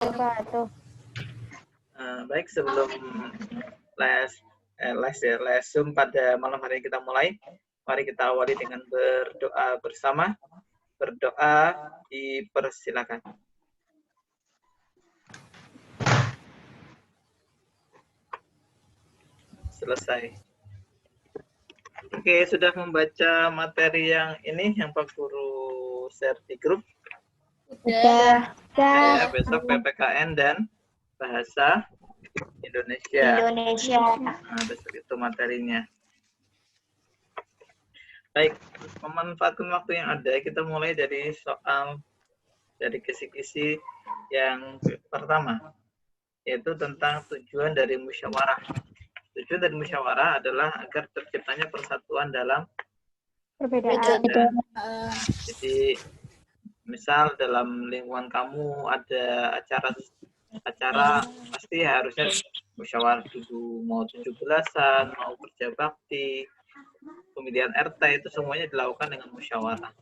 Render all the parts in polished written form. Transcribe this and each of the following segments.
wabarakatuh. Baik, sebelum les Zoom pada malam hari ini kita mulai, mari kita awali dengan berdoa bersama. Berdoa dipersilakan. Selesai. Oke, sudah membaca materi yang ini yang Pak Guru share di grup? Sudah. Ya, besok PPKN dan Bahasa Indonesia. Nah, besok itu materinya. Baik, memanfaatkan waktu yang ada, kita mulai dari soal dari kisi-kisi yang pertama, yaitu tentang tujuan dari musyawarah. Tujuan dari musyawarah adalah agar terciptanya persatuan dalam Perbedaan. Jadi, misal dalam lingkungan kamu ada acara pasti harusnya musyawarah dulu, mau 17-an, mau kerja bakti, pemilihan RT, itu semuanya dilakukan dengan musyawarah.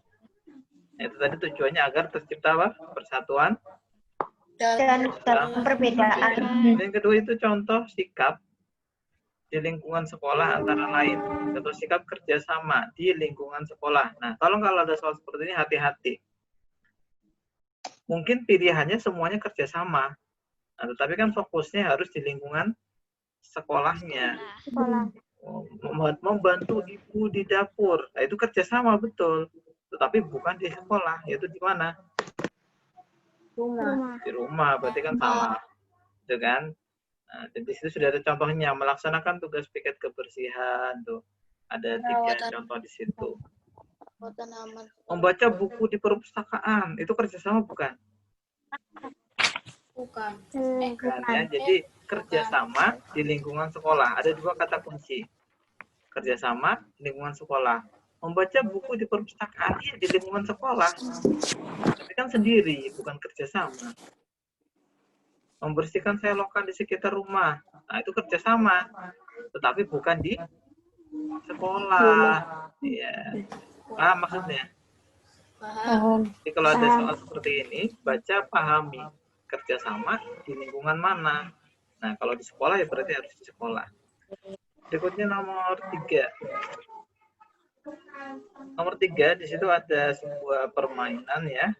Nah, itu tadi tujuannya agar tercipta apa? Persatuan Dan perbedaan. Yang kedua itu contoh sikap di lingkungan sekolah antara lain. Contoh sikap kerjasama di lingkungan sekolah. Nah, kalau ada soal seperti ini, hati-hati. Mungkin pilihannya semuanya kerjasama, nah, tetapi kan fokusnya harus di lingkungan sekolahnya. Membantu ibu di dapur, nah, itu kerjasama betul, tetapi bukan di sekolah, yaitu di mana? Di rumah, berarti kan salah, gitu kan? Nah, di situ sudah ada contohnya, melaksanakan tugas piket kebersihan, tuh ada 3 contoh di situ. Membaca buku di perpustakaan, itu kerjasama bukan? Bukan ya, jadi kerjasama di lingkungan sekolah. Ada 2 kata kunci. Kerjasama di lingkungan sekolah. Membaca buku di perpustakaan di lingkungan sekolah. Tapi kan sendiri, bukan kerjasama. Membersihkan selokan di sekitar rumah. Nah, itu kerjasama. Tetapi bukan di sekolah. Iya. Paham maksudnya? Paham. Jadi kalau ada soal seperti ini, baca, pahami. Kerjasama di lingkungan mana? Nah, kalau di sekolah ya berarti harus di sekolah. Berikutnya nomor 3. Nomor 3, di situ ada sebuah permainan ya.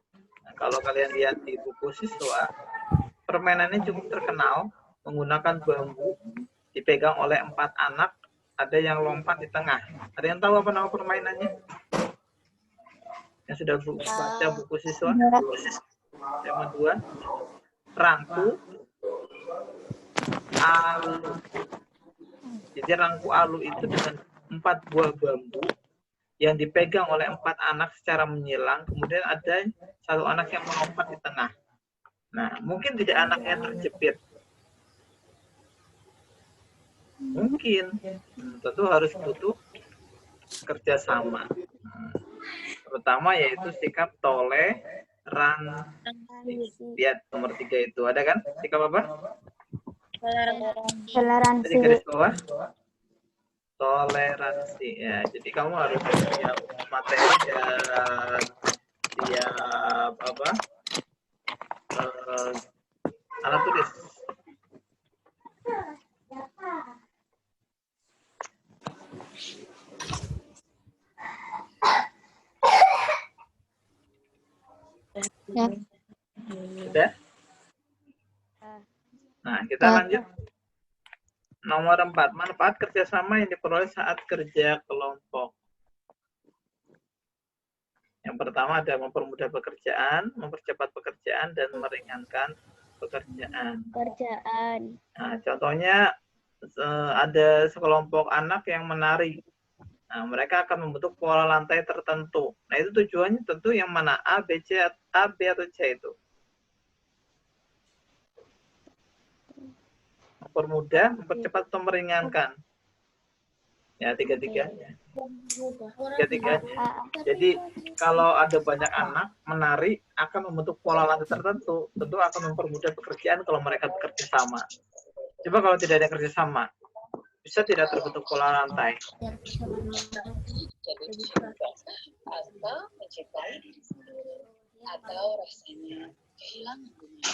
Nah, kalau kalian lihat di buku siswa, permainannya cukup terkenal, menggunakan bambu, dipegang oleh 4 anak, ada yang lompat di tengah. Ada yang tahu apa nama permainannya? Yang sudah baca buku siswa? Tema 2. Rangku alu. Jadi rangku alu itu dengan 4 buah bambu yang dipegang oleh 4 anak secara menyilang, kemudian ada 1 anak yang melompat di tengah. Nah, mungkin tidak anaknya terjepit. Mungkin. Tentu harus butuh kerjasama. Terutama yaitu sikap toleransi. Lihat nomor 3 itu. Ada kan? Sikap apa? Toleransi. Jadi garis bawah. Toleransi. Ya, jadi kamu harus siap materi dan siap apa? Alat tulis. Ya. Sudah? Nah, kita lanjut. Nomor 4, manfaat kerjasama yang diperoleh saat kerja kelompok. Yang pertama ada mempermudah pekerjaan, mempercepat pekerjaan, dan meringankan pekerjaan. Nah, contohnya ada sekelompok anak yang menari. Nah, mereka akan membentuk pola lantai tertentu. Nah, itu tujuannya tentu yang mana? A, B, C, A, B atau C itu? Mempermudah, mempercepat, atau meringankan? Ya, tiga-tiganya. Jadi, kalau ada banyak anak menari akan membentuk pola lantai tertentu, tentu akan mempermudah pekerjaan kalau mereka bekerja sama. Coba kalau tidak ada kerjasama, bisa tidak terbentuk pola lantai? Atau mencintai diri sendiri, atau rasanya kehilangan dunia.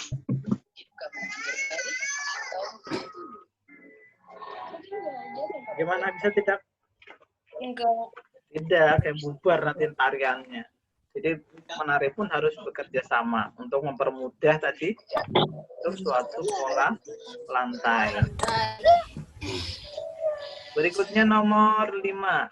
Bagaimana bisa tidak? Enggak. Tidak, kayak bubar nanti tariannya. Jadi menari pun harus bekerja sama untuk mempermudah tadi untuk suatu pola lantai. Berikutnya nomor 5.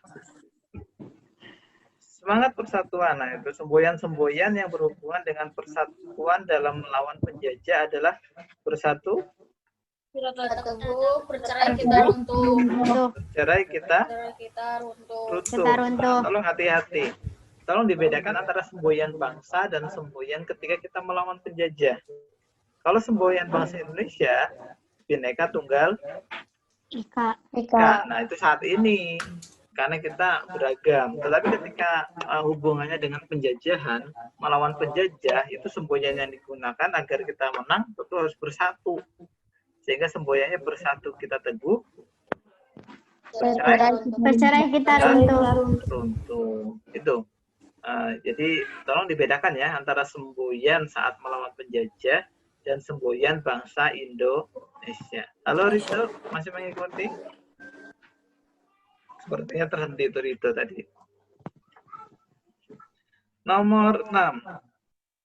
Semangat persatuan. Nah, itu semboyan-semboyan yang berhubungan dengan persatuan dalam melawan penjajah adalah bersatu, Kita teguh, bercerai kita runtuh. bercerai kita Runtuh. runtuh. Nah, tolong hati-hati. Tolong dibedakan antara semboyan bangsa dan semboyan ketika kita melawan penjajah. Kalau semboyan bangsa Indonesia, Bhinneka Tunggal Ika. Nah, itu saat ini karena kita beragam. Tetapi ketika hubungannya dengan penjajahan, melawan penjajah, itu semboyan yang digunakan agar kita menang tentu harus bersatu. Sehingga semboyannya bersatu kita teguh, Bercerai kita runtuh. Itu. Jadi tolong dibedakan ya antara semboyan saat melawan penjajah dan semboyan bangsa Indonesia. Halo Rito, masih mengikuti? Sepertinya terhenti itu Rito tadi. Nomor 6.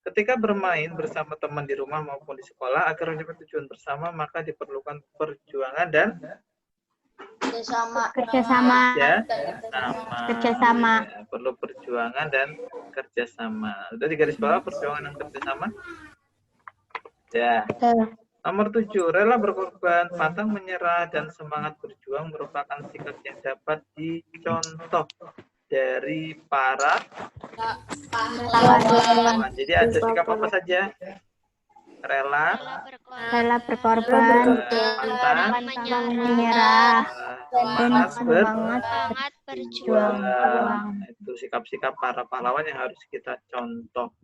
Ketika bermain bersama teman di rumah maupun di sekolah agar mencapai tujuan bersama, maka diperlukan perjuangan dan kerjasama. Ya, perlu perjuangan dan kerjasama. Udah di garis bawah perjuangan dan kerjasama? Ya. Nomor 7, rela berkorban, pantang menyerah, dan semangat berjuang merupakan sikap yang dapat dicontoh dari para pahlawan. Jadi ada sikap apa saja? Rela berkorban, pantang menyerah, dan semangat semangat berjuang. Itu sikap-sikap para pahlawan yang harus kita contoh.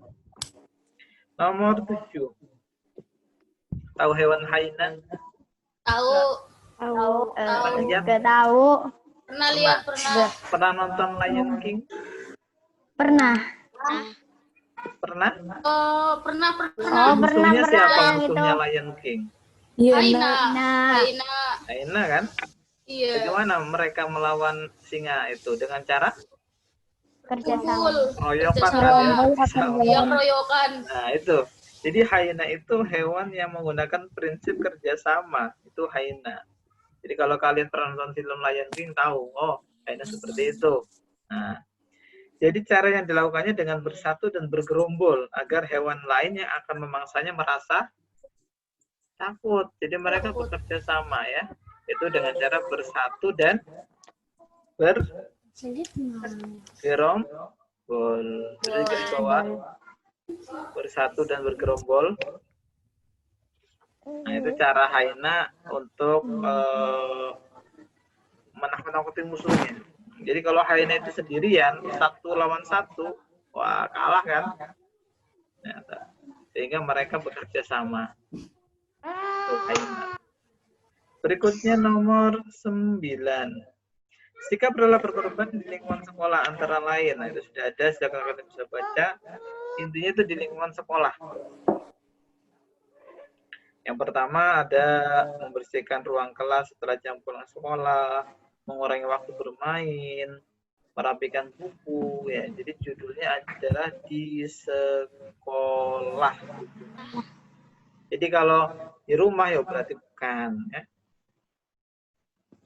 Nomor 7. Tahu hewan haina? Tahu. Nggak tahu. Pernah lihat, Pernah nonton Lion King? Pernah. Pernah? Pernah. Musuhnya siapa yang musuhnya itu. Lion King? Haina kan? iya. Bagaimana mereka melawan singa itu? Dengan cara? Kerjasama. Royokan kan ya? Iya, keroyokan. Nah itu. Jadi haina itu hewan yang menggunakan prinsip kerjasama. Itu haina. Jadi kalau kalian pernah nonton film Lion King tahu, oh haina seperti itu. Nah, jadi cara yang dilakukannya dengan bersatu dan bergerombol agar hewan lain yang akan memangsanya merasa takut. Jadi mereka bekerja sama ya. Itu dengan cara bersatu dan bergerombol. Jadi garis bawah bersatu dan bergerombol. Nah, itu cara haina untuk menakut-nakuti musuhnya. Jadi kalau haina itu sendirian, 1 lawan 1, wah kalah kan? Sehingga mereka bekerja sama. Itu haina. Berikutnya nomor 9. Sikap rela berkorban di lingkungan sekolah antara lain. Nah, itu sudah ada, silakan kalian bisa baca. Intinya itu di lingkungan sekolah. Yang pertama ada membersihkan ruang kelas setelah jam pulang sekolah, mengurangi waktu bermain, merapikan buku ya. Jadi judulnya adalah di sekolah. Jadi kalau di rumah ya berarti bukan ya.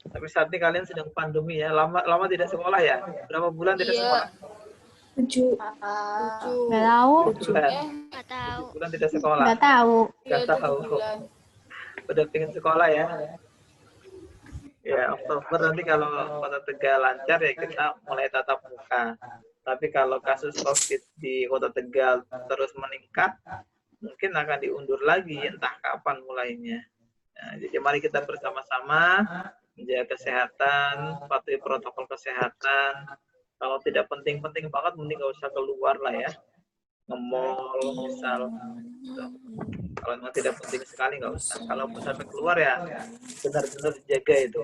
Tapi saat ini kalian sedang pandemi ya. Lama tidak sekolah ya? Berapa bulan tidak sekolah? 7. Nggak tahu. 7 bulan tidak sekolah. Nggak tahu. Nggak tahu. Udah pengen sekolah ya? Ya, Oktober nanti kalau Kota Tegal lancar ya kita mulai tatap muka. Tapi kalau kasus COVID di Kota Tegal terus meningkat, mungkin akan diundur lagi entah kapan mulainya. Nah, jadi mari kita bersama-sama menjaga kesehatan, patuhi protokol kesehatan. Kalau tidak penting-penting banget, mending nggak usah keluar lah ya. Nge-mall misal. Gitu. Kalau memang tidak penting sekali nggak usah. Kalau sampai keluar ya benar-benar dijaga itu.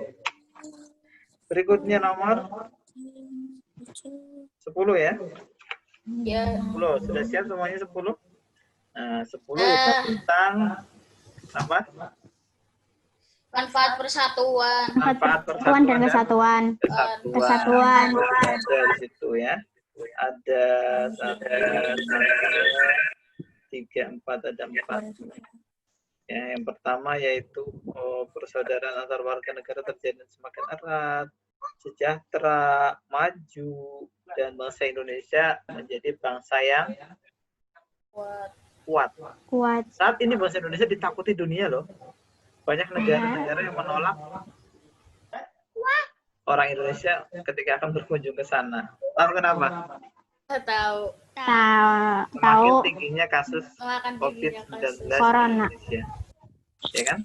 Berikutnya nomor 10 ya. Ya. 10. Sudah siap semuanya 10? Nah, 10 itu tentang apa? Manfaat persatuan. Manfaat Persatuan dan kesatuan. Kesatuan. Ada di situ ya. Ada 1, 2, 3, 4, ada 4. Ya, yang pertama yaitu persaudaraan antar warga negara terjalin semakin erat, sejahtera, maju, dan bangsa Indonesia menjadi bangsa yang kuat. Saat ini bangsa Indonesia ditakuti dunia loh. Banyak negara-negara yang menolak orang Indonesia ketika akan berkunjung ke sana. Tahu kenapa? Tahu. Semakin tingginya kasus Semakin tingginya COVID-19 kasus. Corona. di Indonesia. Ya kan?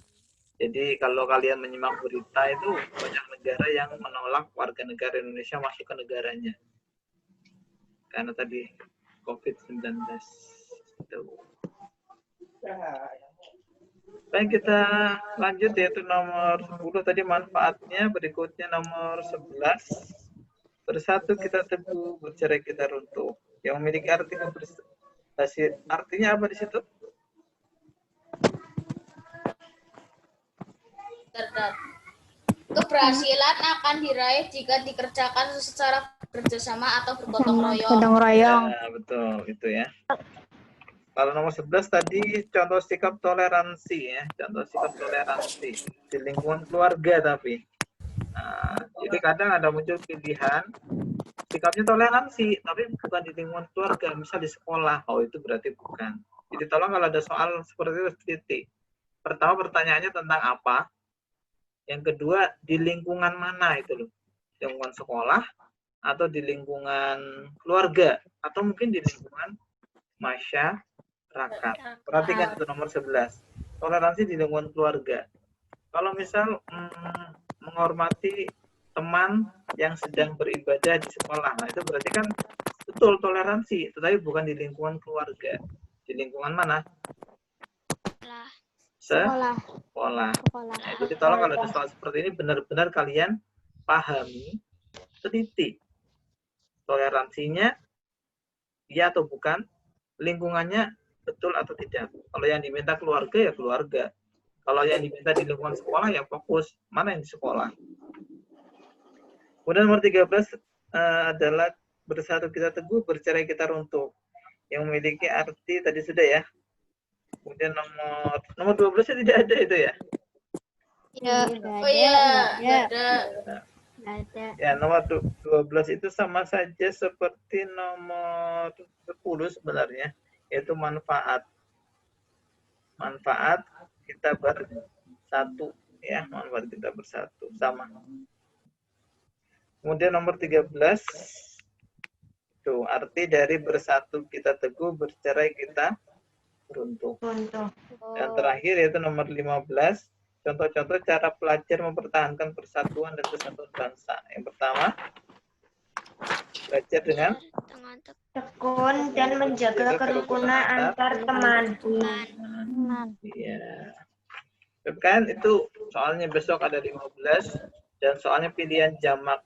Jadi kalau kalian menyimak berita itu banyak negara yang menolak warga negara Indonesia masuk ke negaranya. Karena tadi COVID-19. Baik, kita lanjut yaitu nomor 10 tadi manfaatnya. Berikutnya nomor 11. Bersatu kita teguh, bercerai kita runtuh. Yang memiliki arti kebersamaan. Artinya apa di situ? Keberhasilan akan diraih jika dikerjakan secara berjasama atau bergotong royong. Gotong royong. Ya, betul, itu ya. Kalau nomor 11 tadi contoh sikap toleransi ya, contoh sikap toleransi di lingkungan keluarga tapi. Nah, jadi kadang ada muncul pilihan sikapnya toleransi, tapi bukan di lingkungan keluarga, misal di sekolah. Oh, itu berarti bukan. Jadi tolong kalau ada soal seperti itu titik. Pertama pertanyaannya tentang apa? Yang kedua di lingkungan mana itu loh? Lingkungan sekolah atau di lingkungan keluarga atau mungkin di lingkungan masyarakat. Perhatikan itu nomor 11. Toleransi di lingkungan keluarga. Kalau misal menghormati teman yang sedang beribadah di sekolah, nah itu berarti kan betul toleransi, tetapi bukan di lingkungan keluarga. Di lingkungan mana? Sekolah. Nah, jadi tolong kalau ada soal seperti ini benar-benar kalian pahami teliti toleransinya iya atau bukan, lingkungannya betul atau tidak. Kalau yang diminta keluarga ya keluarga. Kalau yang diminta di lingkungan sekolah ya fokus mana yang di sekolah. Kemudian nomor 13 adalah bersatu kita teguh, bercerai kita runtuh. Yang memiliki arti tadi sudah ya. Kemudian nomor 12-nya tidak ada itu ya. Oh iya, ada. Ya, nomor 12 itu sama saja seperti nomor 10 sebenarnya, yaitu manfaat. Manfaat kita bersatu ya, manfaat kita bersatu sama. Kemudian nomor 13 itu arti dari bersatu kita teguh, bercerai kita runtuh. Dan terakhir yaitu nomor 15, contoh-contoh cara pelajar mempertahankan persatuan dan kesatuan bangsa. Yang pertama, belajar dengan tekun dan menjaga kerukunan antar teman. Iya. Kan itu soalnya besok ada 15 dan soalnya pilihan jamak.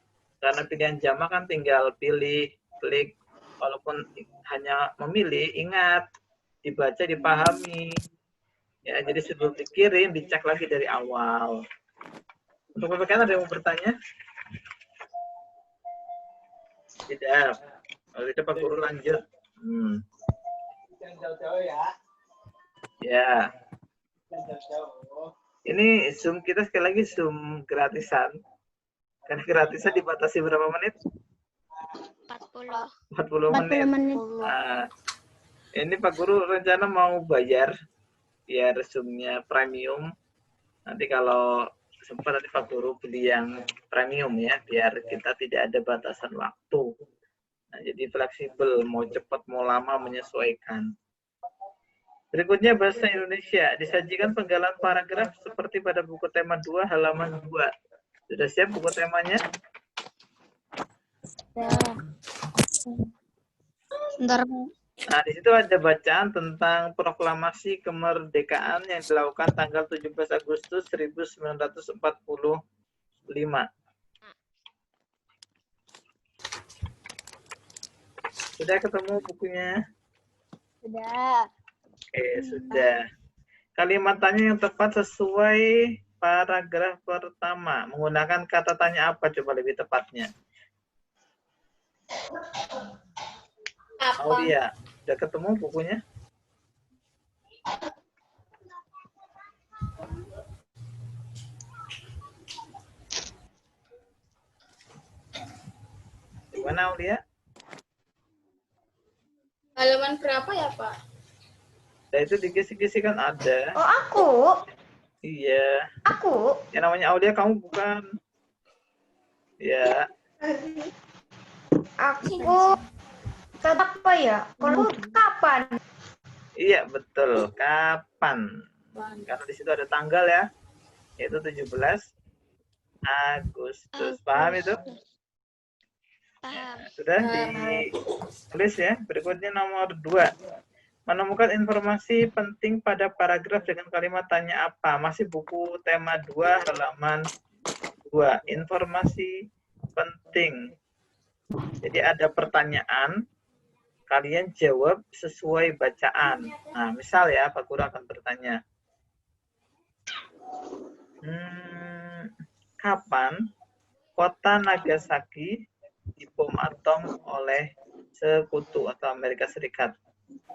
Karena pilihan jamak kan tinggal pilih, klik, walaupun hanya memilih, ingat dibaca, dipahami. Ya, jadi sebelum dikirim dicek lagi dari awal. Untuk PPKN ada yang mau bertanya? Tidak. Kalau tidak Pak Guru lanjut. Ya. Ini Zoom kita sekali lagi Zoom gratisan. Karena gratisan dibatasi berapa menit? 40 menit. Nah, ini Pak Guru rencana mau bayar biar Zoom-nya premium. Nanti kalau sempat nanti Pak Guru beli yang premium ya, biar kita tidak ada batasan waktu. Nah, jadi fleksibel, mau cepat mau lama menyesuaikan. Berikutnya bahasa Indonesia. Disajikan penggalan paragraf seperti pada buku tema 2 halaman 2. Sudah siap buku temanya? Nah, di situ ada bacaan tentang proklamasi kemerdekaan yang dilakukan tanggal 17 Agustus 1945. Sudah ketemu bukunya? Sudah. Oke, sudah. Kalimat tanya yang tepat sesuai paragraf pertama. Menggunakan kata tanya apa coba lebih tepatnya? Apa? Aulia, udah ketemu bukunya? Gimana Aulia? Halaman berapa ya, Pak? Nah, itu dikisi-kisi kan ada. Oh, aku. Iya. Aku. Yang namanya Aulia kamu bukan. Ya. Aku. Kata apa ya? Kalau kapan? Iya, betul. Kapan? Karena di situ ada tanggal ya. Yaitu 17 Agustus. Paham itu? Paham. Sudah ditulis ya. Berikutnya nomor 2. Menemukan informasi penting pada paragraf dengan kalimat tanya apa. Masih buku tema 2 halaman 2. Informasi penting. Jadi ada pertanyaan, kalian jawab sesuai bacaan. Nah, misal ya, Pak Guru akan bertanya. Kapan kota Nagasaki dibom atom oleh sekutu atau Amerika Serikat?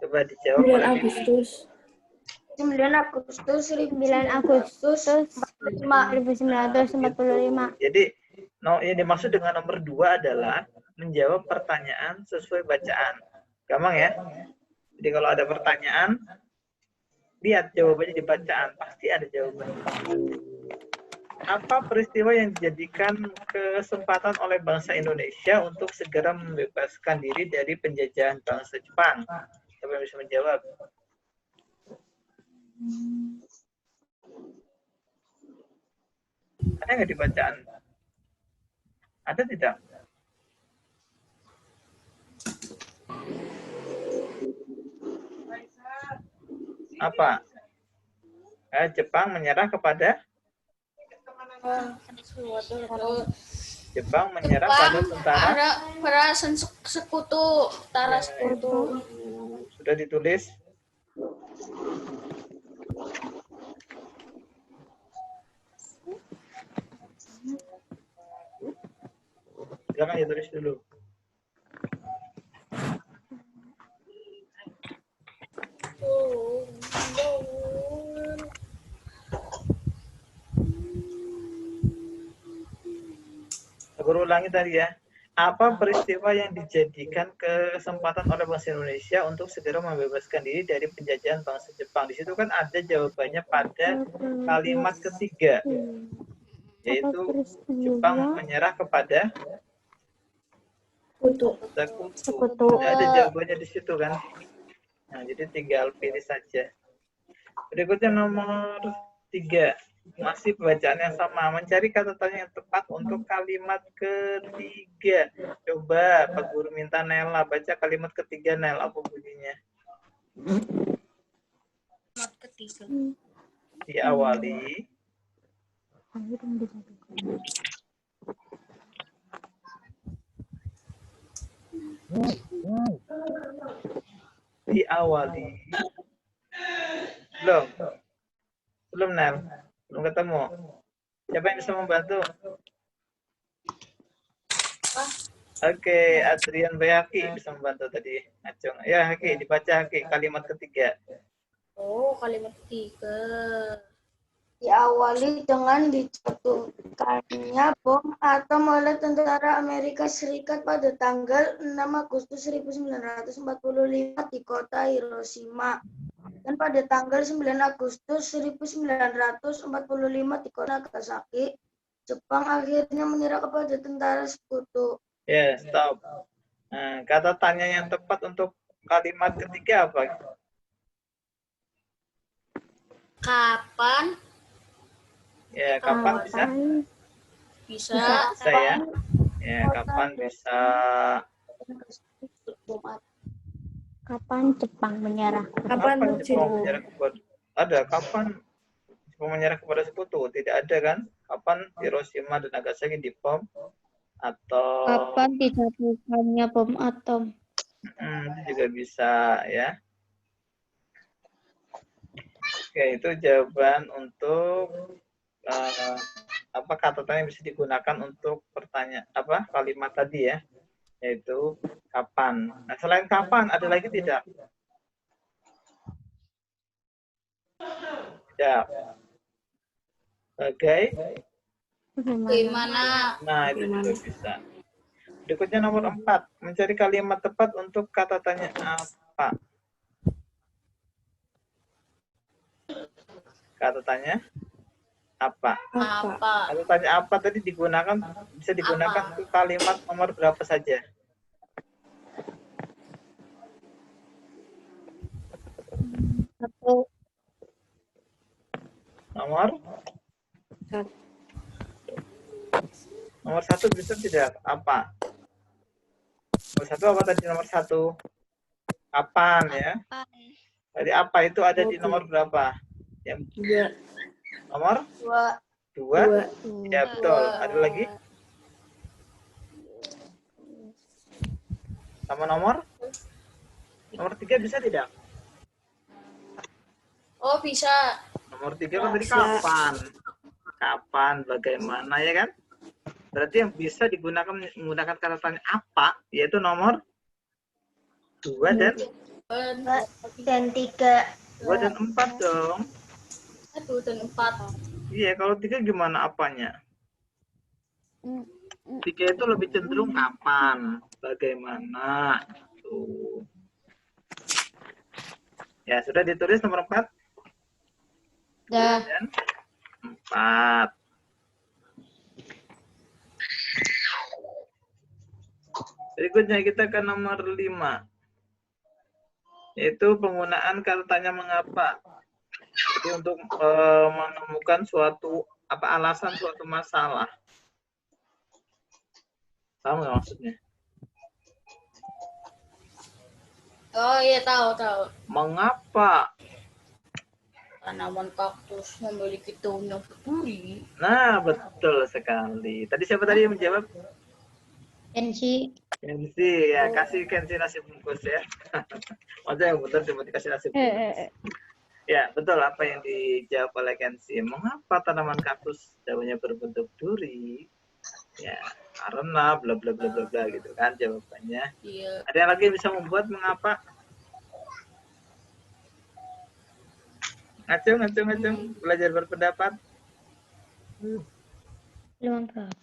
Coba dijawab. 9 Agustus. 9 Agustus 9 Agustus 1945. Jadi, yang dimaksud dengan nomor 2 adalah menjawab pertanyaan sesuai bacaan. Gampang ya? Jadi kalau ada pertanyaan, lihat jawabannya di bacaan. Pasti ada jawabannya. Apa peristiwa yang dijadikan kesempatan oleh bangsa Indonesia untuk segera membebaskan diri dari penjajahan bangsa Jepang? Siapa yang bisa menjawab? Ada nggak di bacaan? Ada tidak? Apa? Jepang menyerah kepada? Jepang menyerah pada tentara? Para sekutu. Tentara sekutu. Sudah ditulis? Silakan ditulis dulu. Guru ulangi tadi ya. Apa peristiwa yang dijadikan kesempatan oleh bangsa Indonesia untuk segera membebaskan diri dari penjajahan bangsa Jepang? Di situ kan ada jawabannya pada kalimat ketiga, yaitu Jepang menyerah kepada sekutu. Ada jawabannya di situ kan. Nah, jadi tinggal pilih saja. Berikutnya nomor 3. Masih bacaan yang sama. Mencari kata tanya yang tepat untuk kalimat ketiga. Coba Pak Guru minta Nela baca kalimat ketiga. Nel, apa bunyinya? Kalimat ketiga. Diawali. Diawali. Belum Nel. Belum ketemu. Siapa yang bisa membantu? Oke, Adrian Bayaki bisa membantu tadi. Acung. Ya, Haki, dibaca Haki kalimat ketiga. Oh, kalimat ketiga. Diawali dengan dijatuhkannya bom atom oleh tentara Amerika Serikat pada tanggal 6 Agustus 1945 di kota Hiroshima. Dan pada tanggal 9 Agustus 1945 di kota Nagasaki, Jepang akhirnya menyerah kepada tentara sekutu. Ya, stop. Nah, kata tanya yang tepat untuk kalimat ketiga apa? Kapan? Ya, kapan bisa? Bisa. Bisa ya. Ya, kapan bisa? Kapan Jepang menyerah? Kapan Jepang menyerah kepada? Ada kapan Jepang menyerah kepada sekutu? Tidak ada kan? Kapan Hiroshima dan Nagasaki dibom? Atau Kapan dijatuhkannya bom atom? itu juga bisa ya. Oke, itu jawaban untuk kata tanya yang bisa digunakan untuk kalimat tadi ya, yaitu kapan. Nah, selain kapan ada lagi tidak? Tidak. Bagaimana? Nah, itu juga bisa. Berikutnya nomor 4, mencari kalimat tepat untuk kata tanya apa. Kata tanya apa? Apa? Kata tanya apa tadi bisa digunakan untuk kalimat nomor berapa saja? Satu. Nomor 1 bisa tidak? Apa? Nomor 1 apa tadi nomor 1? Kapan ya? Tadi apa itu ada di nomor berapa? Yang nomor 2. Ya betul. Ada lagi? Sama nomor 3 bisa tidak? Oh, bisa. Nomor 3 kan tadi kapan? Kapan, bagaimana ya kan? Berarti yang bisa digunakan menggunakan kata tanya apa, yaitu nomor 2 dan 3. 2 dan 4 dong. 1 dan 4. Iya, kalau 3 gimana apanya? 3 itu lebih cenderung kapan, bagaimana. Tuh. Ya, sudah ditulis nomor 4? Dah. Dan 4. Berikutnya kita ke nomor 5. Yaitu penggunaan kata tanya mengapa. Jadi untuk menemukan alasan suatu masalah. Tahu nggak maksudnya? Oh iya, tahu. Mengapa? Tanaman kaktus memiliki daun yang berduri. Nah, betul sekali. Tadi siapa tadi yang menjawab? Kensi. Kensi, ya kasih Kensi nasi bungkus ya. Maksudnya yang betul cuma dikasih nasi bungkus. Ya, betul apa yang dijawab oleh Kensi. Mengapa tanaman kaktus daunnya berbentuk duri? Ya, karena bla bla bla bla bla gitu kan jawabannya. Iya. Ada yang lagi yang bisa membuat mengapa? Ngacung, belajar berpendapat. Belum berapa.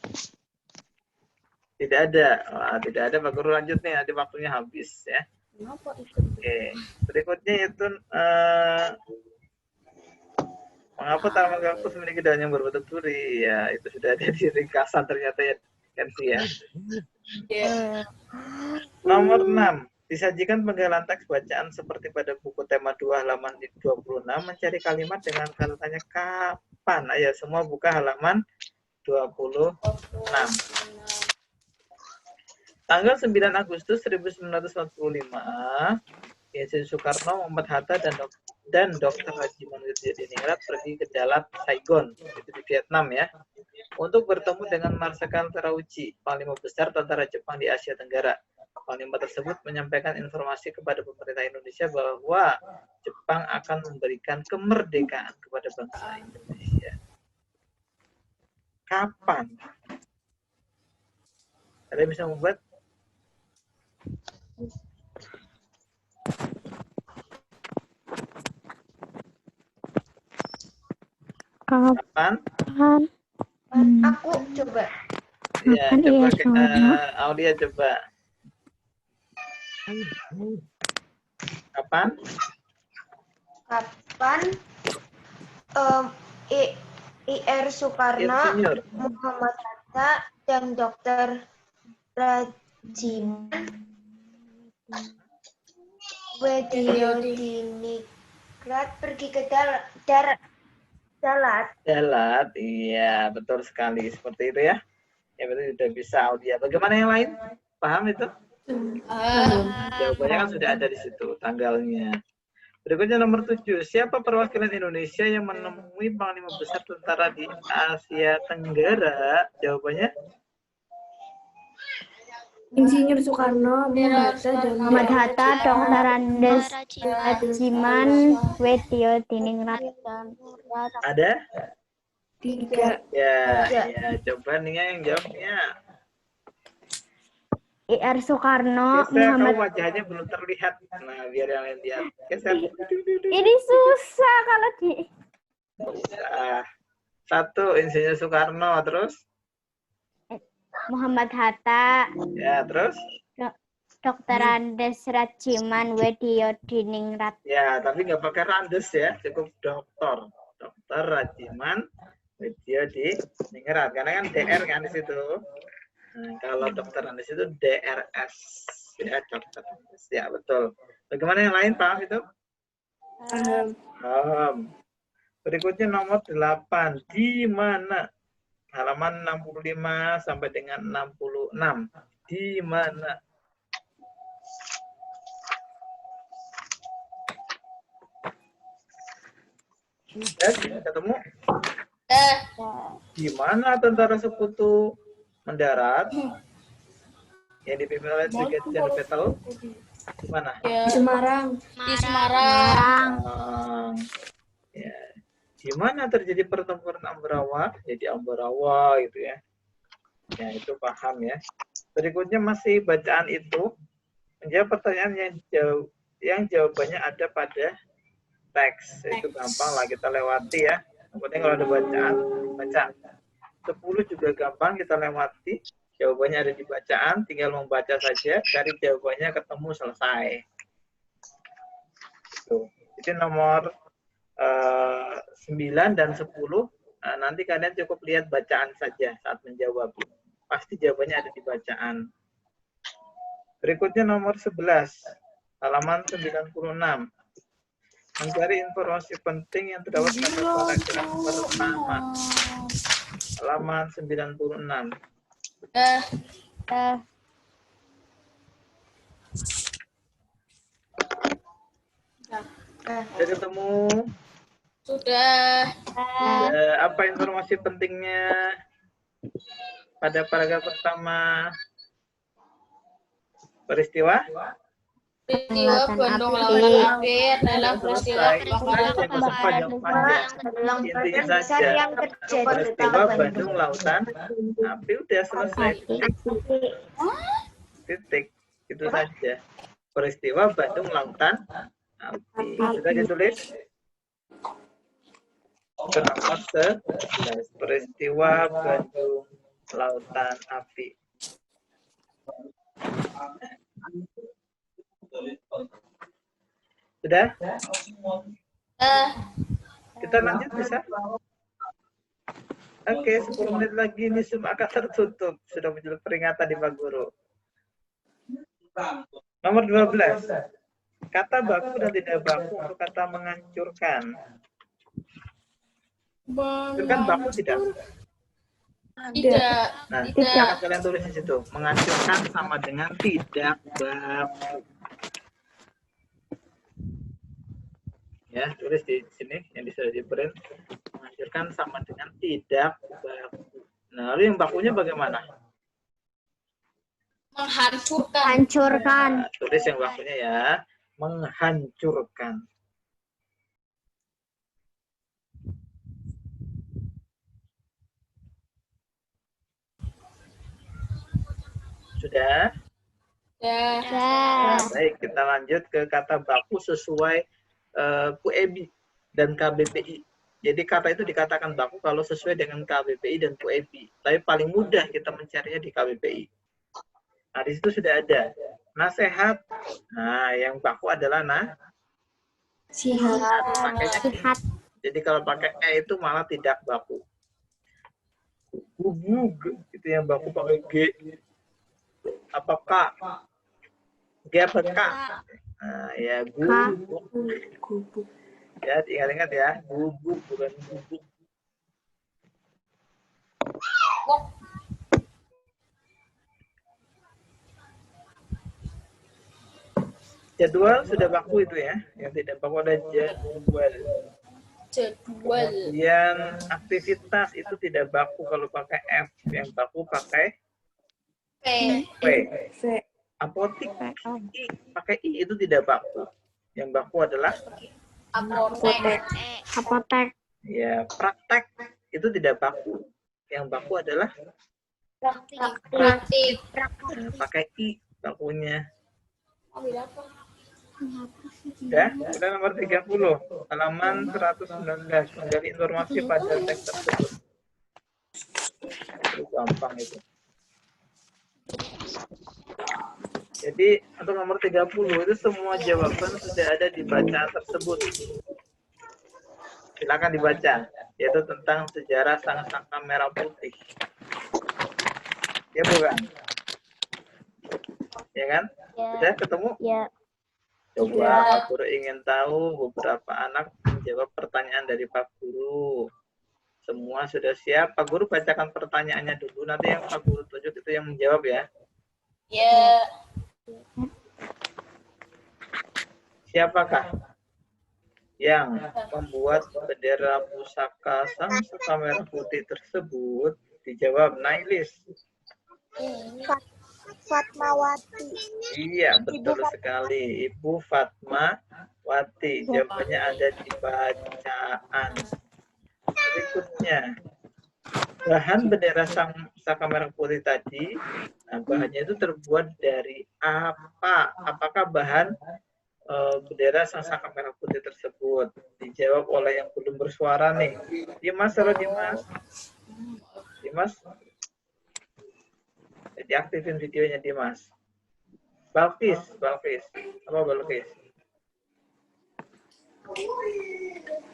Tidak ada. Wah, tidak ada. Pak Guru lanjut nih, nanti waktunya habis ya. Kenapa itu? Oke. Berikutnya itu mengapa tanaman kaktus memiliki daun yang berbentuk duri? Ya, itu sudah ada di ringkasan ternyata ya, Kensi ya. Iya. Nomor 6. Disajikan penggalan teks bacaan seperti pada buku tema 2 halaman 26, mencari kalimat dengan kata tanya kapan. Ayo semua buka halaman 26. Tanggal 9 Agustus 1945, Presiden Soekarno, Muhammad Hatta, dan Dr. Haji Manggujadiningrat pergi ke Dalat, Saigon, itu di Vietnam ya, untuk bertemu dengan Marsikal Terauchi, panglima besar tentara Jepang di Asia Tenggara. Panglima tersebut menyampaikan informasi kepada pemerintah Indonesia bahwa Jepang akan memberikan kemerdekaan kepada bangsa Indonesia. Kapan? Ada yang bisa membuat? Kapan? Aku coba. Ya, Kapan coba ya, Soalnya? Aulia coba. Kapan? IR Soekarno, Insinyur. Muhammad Hatta, dan Dr. Rajiman Weddiodiningrat pergi ke Dalat. Dalat, iya betul sekali seperti itu ya. Ya betul sudah bisa Aulia. Bagaimana yang lain? Paham itu? Jawabannya kan sudah ada di situ tanggalnya. Berikutnya nomor 7. Siapa perwakilan Indonesia yang menemui panglima besar tentara di Asia Tenggara? Jawabannya? Insinyur Soekarno, Muhammad Hatta, Dr. Andes Rajiman, Weddiodiningrat. Ada? 3. Ya, ya. Coba nih yang jawabnya. IR Soekarno, Geser, kamu Muhammad. wajahnya belum terlihat. Nah, biar yang lain lihat. Geser. Ini susah kalau di Nah, 1 Insinyur Soekarno, terus? Muhammad Hatta, Ya, terus? Dr. Andes Rajiman Wediyodiningrat. Ya, tapi nggak pakai Randes ya, cukup dokter. Dokter Rajiman Wediyodiningrat. Karena kan DR kan di situ. Nah, kalau dokter Andes itu DRS. Ya, dokter Andes. Ya, betul. Bagaimana yang lain, paham itu? Paham. Berikutnya nomor 8. Di mana? Halaman 65 sampai dengan 66. Di mana? Ya, ketemu? Di mana tentara sekutu mendarat? Yang dipimpin oleh Brigadier Battle? Di mana? Semarang. Di Semarang. Ya. Di mana terjadi pertempuran Ambarawa? Jadi Ambarawa gitu ya. Ya, itu paham ya. Berikutnya masih bacaan itu menjawab pertanyaan yang jawabannya ada pada teks. Itu gampang lah kita lewati ya. Yang penting kalau ada bacaan, baca. 10 juga gampang kita lewati. Jawabannya ada di bacaan, tinggal membaca saja, cari jawabannya ketemu selesai. Itu nomor 9 dan 10. Nah, nanti kalian cukup lihat bacaan saja saat menjawab. Pasti jawabannya ada di bacaan. Berikutnya nomor 11, halaman 96. Mencari informasi penting yang terdapat pada paragraf pertama. Halaman 96. Sudah ketemu? Sudah. Apa informasi pentingnya pada paragraf pertama? Peristiwa? Peristiwa Bandung Lautan Api adalah peristiwa kebakaran. Intinya saja, peristiwa Bandung Lautan Api udah selesai. Titik. Itu saja. Peristiwa Bandung Lautan Api. Sudah ditulis? Nomor 11. Peristiwa Bandung Lautan Api. Sudah? Kita lanjut bisa? Oke, 10 menit lagi ini Zoom akan tertutup. Sudah muncul peringatan di Pak Guru. Nomor 12. Kata baku dan tidak baku untuk kata menghancurkan. Menghancurkan baku tidak? Tidak. Nah, Tidak. kalian tulis di situ. Menghancurkan sama dengan tidak baku. Ya, tulis di sini yang sudah di print. Menghancurkan sama dengan tidak baku. Nah, lalu yang bakunya bagaimana? Menghancurkan. hancurkan. Nah, tulis yang bakunya ya. Menghancurkan. Sudah? Sudah. Baik, kita lanjut ke kata baku sesuai QEBI dan KBPI. Jadi kata itu dikatakan baku kalau sesuai dengan KBPI dan QEBI. Tapi paling mudah kita mencarinya di KBPI. Nah, di situ sudah ada. Nasehat. Nah, yang baku adalah Sihat. Jadi kalau pakai E itu malah tidak baku. Gubug, itu yang baku pakai G. Apakah? G apa K? Nah, ya gubuk. Ya, ingat-ingat ya. Gubuk bukan gubuk. Jadwal sudah baku itu ya. Yang tidak baku ada jadwal. Jadwal. Kemudian aktivitas itu tidak baku kalau pakai F. Yang baku pakai P. P. Apotik I, pakai I itu tidak baku. Yang baku adalah Apotek. Apotek. ya praktek itu tidak baku. Yang baku adalah Praktik. pakai I bakunya. Oh, beda apa? Udah nomor 30. Halaman 119. Menggali informasi pada teks tersebut. Itu gampang itu. Jadi untuk nomor 30 itu semua jawaban sudah ada di bacaan tersebut. Silakan dibaca, yaitu tentang sejarah sanga-sanga merah putih. Ya bukan? Ya kan? Sudah ketemu? Ya. Coba Pak Guru ingin tahu beberapa anak menjawab pertanyaan dari Pak Guru. Semua sudah siap? Pak Guru bacakan pertanyaannya dulu. Nanti yang Pak Guru tunjuk itu yang menjawab ya. Ya. Siapakah yang membuat bendera pusaka sanga-sanga merah putih tersebut? Dijawab Nailis. Fatmawati. Iya, betul sekali. Ibu Fatmawati. Jawabannya ada di bacaan. Berikutnya, bahan bendera sanga merah putih tadi, nah bahannya itu terbuat dari apa? Apakah bahan bendera sanga merah putih tersebut? Dijawab oleh yang belum bersuara nih. Dimas, halo Dimas. Dimas, diaktifin videonya Dimas. Balkis. Apa Balkis?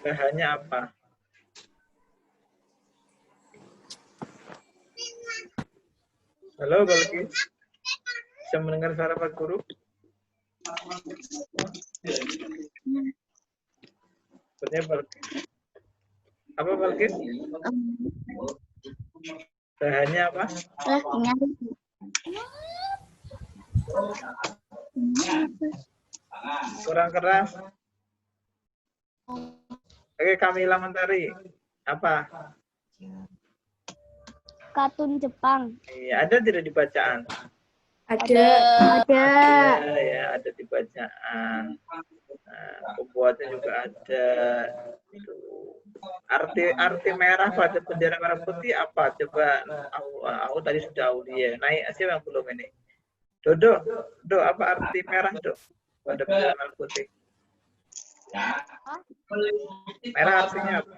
Bahannya apa? Halo Balkis. Bisa mendengar suara Pak Guru? Sepertinya Balkis. Apa Balkis? Bahannya apa? Kurang keras. Oke, Kamila Mentari. Apa? Kartun Jepang. Iya, ada tidak di bacaan? Ada. Ada. Ya, ada di bacaan. Nah, pembuatnya juga ada. Itu. Arti merah pada bendera merah putih apa? Coba aku tadi sudah Aulia. Naik siapa yang belum ini? Dodo, apa arti merah, Dok? Pada bendera merah putih. Merah artinya apa?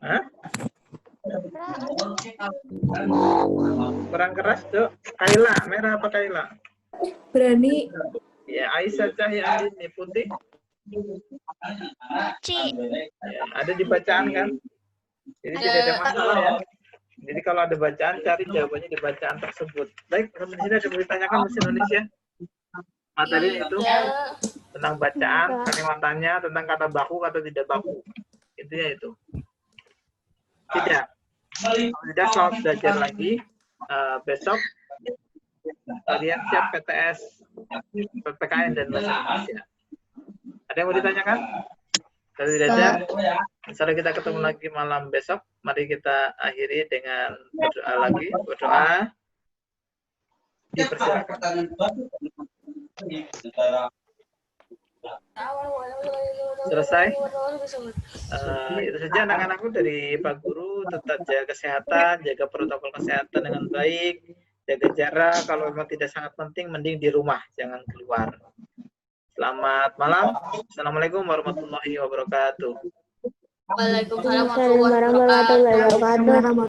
Hah? Kurang keras, Dok. Kaila, merah apa Kaila? Berani. Ya, Aisyah Cahya ini putih. Ya, ada di bacaan kan? Jadi tidak ada masalah ya. Jadi kalau ada bacaan, cari jawabannya di bacaan tersebut. Baik, di sini ada yang ditanyakan bahasa Indonesia. Materi itu tentang bacaan, kalimatannya, tentang kata baku, kata tidak baku. Intinya itu. Tidak. Kalau tidak, selamat belajar lagi. Besok kalian siap PTS, PPKN dan bahasa Indonesia. Ada yang mau ditanyakan? Kalau tidak ada, misalnya kita ketemu lagi malam besok. Mari kita akhiri dengan berdoa lagi. Berdoa. Dipersilakan. Selesai. Itu saja anak-anakku dari Pak Guru. Tetap jaga kesehatan, jaga protokol kesehatan dengan baik, jaga jarak. Kalau memang tidak sangat penting, mending di rumah, jangan keluar. Selamat malam. Assalamualaikum warahmatullahi wabarakatuh. Waalaikumsalam warahmatullahi wabarakatuh.